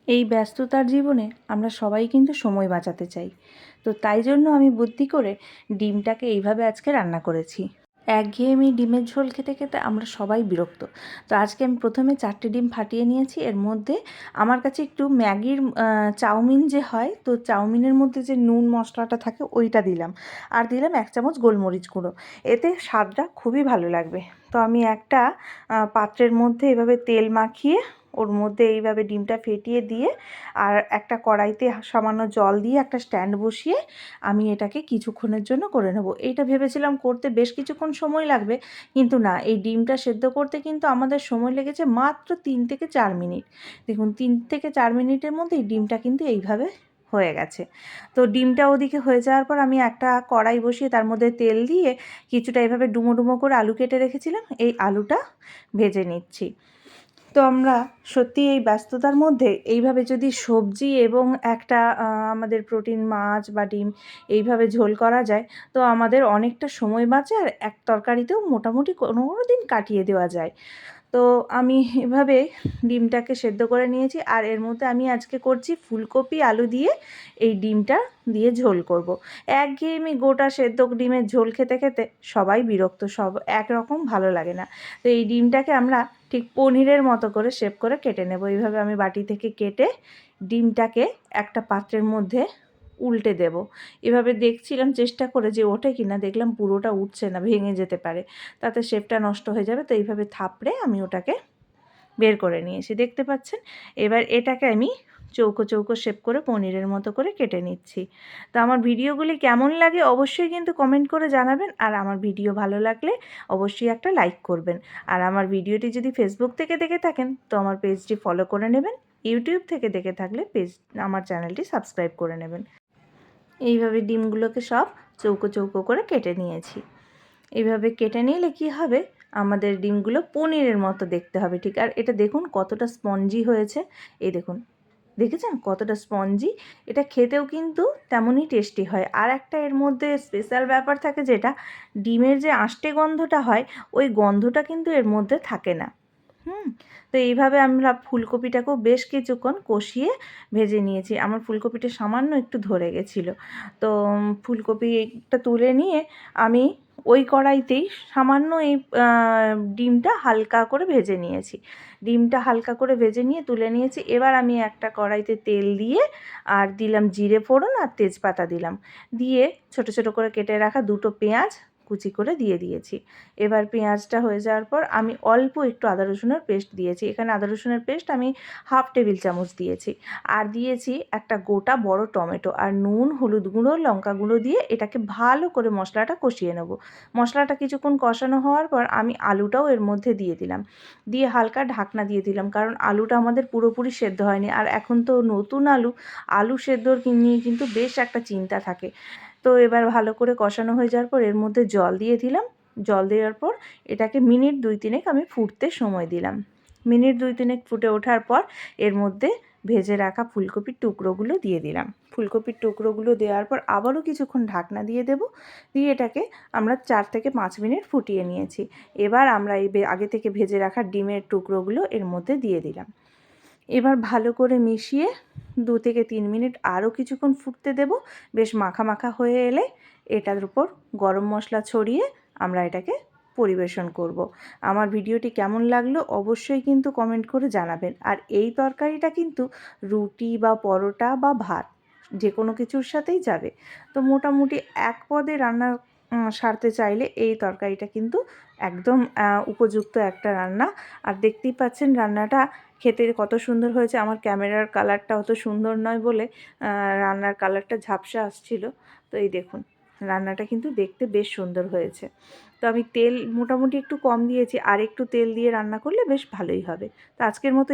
এই ব্যস্ততার জীবনে আমরা সবাই কিন্তু সময় বাঁচাতে চাই। তো তাই জন্য আমি বুদ্ধি করে ডিমটাকে এইভাবে আজকে রান্না করেছি। একঘেয়েমি ডিমের ঝোল খেতে খেতে আমরা সবাই বিরক্ত। তো আজকে আমি প্রথমে 4টে ডিম ফাটিয়ে নিয়েছি। এর মধ্যে আমার কাছে একটু ম্যাগির চাউমিন যে হয়, তো চাউমিনের মধ্যে যে নুন মশলাটা থাকে ওইটা দিলাম। আর দিলাম 1 চামচ গোলমরিচ গুঁড়ো। এতে স্বাদটা খুবই ভালো লাগবে। তো আমি একটা পাত্রের মধ্যে এভাবে তেল মাখিয়ে ওর মধ্যে এইভাবে ডিমটা ফেটিয়ে দিয়ে আর একটা কড়াইতে সামান্য জল দিয়ে একটা স্ট্যান্ড বসিয়ে আমি এটাকে কিছুক্ষণের জন্য করে নেব। এইটা ভেবেছিলাম করতে বেশ কিছুক্ষণ সময় লাগবে, কিন্তু না, এই ডিমটা সেদ্ধ করতে কিন্তু আমাদের সময় লেগেছে মাত্র 3 থেকে 4 মিনিট। দেখুন 3 থেকে 4 মিনিটের মধ্যেই ডিমটা কিন্তু এইভাবে হয়ে গেছে। তো ডিমটা ওদিকে হয়ে যাওয়ার পর আমি একটা কড়াই বসিয়ে তার মধ্যে তেল দিয়ে কিছুটা এভাবে ডুমো ডুমো করে আলু কেটে রেখেছিলাম, এই আলুটা ভেজে নিচ্ছি। তো আমরা সত্যি এই ব্যস্ততার মধ্যে এইভাবে যদি সবজি এবং একটা আমাদের প্রোটিন মাছ বা ডিম এইভাবে ঝোল করা যায়, তো আমাদের অনেকটা সময় বাঁচে আর এক তরকারিতেও মোটামুটি কোনো দিন কাটিয়ে দেওয়া যায়। তো আমি এভাবে ডিমটাকে সেদ্ধ করে নিয়েছি আর এর মধ্যে আমি আজকে করছি ফুলকপি আলু দিয়ে এই ডিমটা দিয়ে ঝোল করব। একঘেয়েমি গোটা সেদ্ধ ডিমের ঝোল খেতে খেতে সবাই বিরক্ত, সব একরকম ভালো লাগে না। তো এই ডিমটাকে আমরা ঠিক পনিরের মতো করে শেপ করে কেটে নেব। এইভাবে আমি বাটি থেকে কেটে ডিমটাকে একটা পাত্রের মধ্যে উল্টে দেব। এভাবে দেখছিলাম চেষ্টা করে যে ওঠে কিনা, দেখলাম পুরোটা উঠছে না, ভেঙে যেতে পারে, তাতে শেপটা নষ্ট হয়ে যাবে। তো এইভাবে থাপড়ে আমি ওটাকে বের করে নিয়েছি, দেখতে পাচ্ছেন। এবার এটাকে আমি চৌকো চৌকো শেপ করে পনিরের মতো করে কেটে নিচ্ছি। তো আমার ভিডিওগুলি কেমন লাগে অবশ্যই কিন্তু কমেন্ট করে জানাবেন, আর আমার ভিডিও ভালো লাগলে অবশ্যই একটা লাইক করবেন। আর আমার ভিডিওটি যদি ফেসবুক থেকে দেখে থাকেন তো আমার পেজটি ফলো করে নেবেন, ইউটিউব থেকে দেখে থাকলে আমার চ্যানেলটি সাবস্ক্রাইব করে নেবেন। এইভাবে ডিমগুলোকে সব চৌকো চৌকো করে কেটে নিয়েছি। এইভাবে কেটে নিলে কি হবে, আমাদের ডিমগুলো পনিরের মতো দেখতে হবে ঠিক। আর এটা দেখুন কতটা স্পঞ্জি হয়েছে, এই দেখুন, দেখেছেন কতটা স্পঞ্জি। এটা খেতেও কিন্তু তেমনই টেস্টি হয়। আর একটা এর মধ্যে স্পেশাল ব্যাপার থাকে, যেটা ডিমের যে আষ্টে গন্ধটা হয় ওই গন্ধটা কিন্তু এর মধ্যে থাকে না। তো এইভাবে আমরা ফুলকপিটাকেও বেশ কিছুক্ষণ কষিয়ে ভেজে নিয়েছি। আমার ফুলকপিটা সামান্য একটু ধরে গেছিলো। তো ফুলকপিটা তুলে নিয়ে আমি ওই কড়াইতেই সামান্য এই ডিমটা হালকা করে ভেজে নিয়েছি। ডিমটা হালকা করে ভেজে নিয়ে তুলে নিয়েছি। এবার আমি একটা কড়াইতে তেল দিয়ে আর দিলাম জিরে ফোড়ন আর তেজপাতা দিলাম। দিয়ে ছোট ছোট করে কেটে রাখা 2টো পেঁয়াজ কুচি করে দিয়ে দিয়েছি। এবার পেঁয়াজটা হয়ে যাওয়ার পর আমি অল্প একটু আদা রসুনের পেস্ট দিয়েছি। এখানে আদা রসুনের পেস্ট আমি 1/2 টেবিল চামচ দিয়েছি। আর দিয়েছি একটা গোটা বড় টমেটো, আর নুন, হলুদ গুঁড়ো, লঙ্কা গুঁড়ো দিয়ে এটাকে ভালো করে মশলাটা কষিয়ে নেব। মশলাটা কিছুক্ষণ কষানো হওয়ার পর আমি আলুটাও এর মধ্যে দিয়ে দিলাম। দিয়ে হালকা ঢাকনা দিয়ে দিলাম, কারণ আলুটা আমাদের পুরোপুরি সেদ্ধ হয়নি। আর এখন তো নতুন আলু সেদ্ধর নিয়ে কিন্তু বেশ একটা চিন্তা থাকে। তো এবার ভালো করে কষানো হয়ে যাওয়ার পর এর মধ্যে জল দিয়ে দিলাম। জল দেওয়ার পর এটাকে মিনিট 2-3 আমি ফুটতে সময় দিলাম। মিনিট 2-3 ফুটে ওঠার পর এর মধ্যে ভেজে রাখা ফুলকপির টুকরোগুলো দিয়ে দিলাম। ফুলকপির টুকরোগুলো দেওয়ার পর আবারও কিছুক্ষণ ঢাকনা দিয়ে দেব। দিয়ে এটাকে আমরা 4 থেকে 5 মিনিট ফুটিয়ে নিয়েছি। এবার আমরা এই আগে থেকে ভেজে রাখা ডিমের টুকরোগুলো এর মধ্যে দিয়ে দিলাম। এবার ভালো করে মিশিয়ে 2 থেকে 3 মিনিট আরও কিছুক্ষণ ফুটতে দেব। বেশ মাখা মাখা হয়ে এলে এটার উপর গরম মশলা ছড়িয়ে আমরা এটাকে পরিবেশন করব। আমার ভিডিওটি কেমন লাগলো অবশ্যই কিন্তু কমেন্ট করে জানাবেন। আর এই তরকারিটা কিন্তু রুটি বা পরোটা বা ভাত যে কোনো কিছুর সাথেই যাবে। তো মোটামুটি এক পদে রান্না সারতে চাইলে এই তরকারিটা কিন্তু একদম উপযুক্ত একটা রান্না। আর দেখতেই পাচ্ছেন রান্নাটা খেতে কত সুন্দর হয়েছে। আমার ক্যামেরার কালারটা অত সুন্দর নয় বলে রান্নার কালারটা ঝাপসা আসছিল। তো এই দেখুন রান্নাটা কিন্তু দেখতে বেশ সুন্দর হয়েছে। তো আমি তেল মোটামুটি একটু কম দিয়েছি, আর একটু তেল দিয়ে রান্না করলে বেশ ভালোই হবে। তো আজকের মতো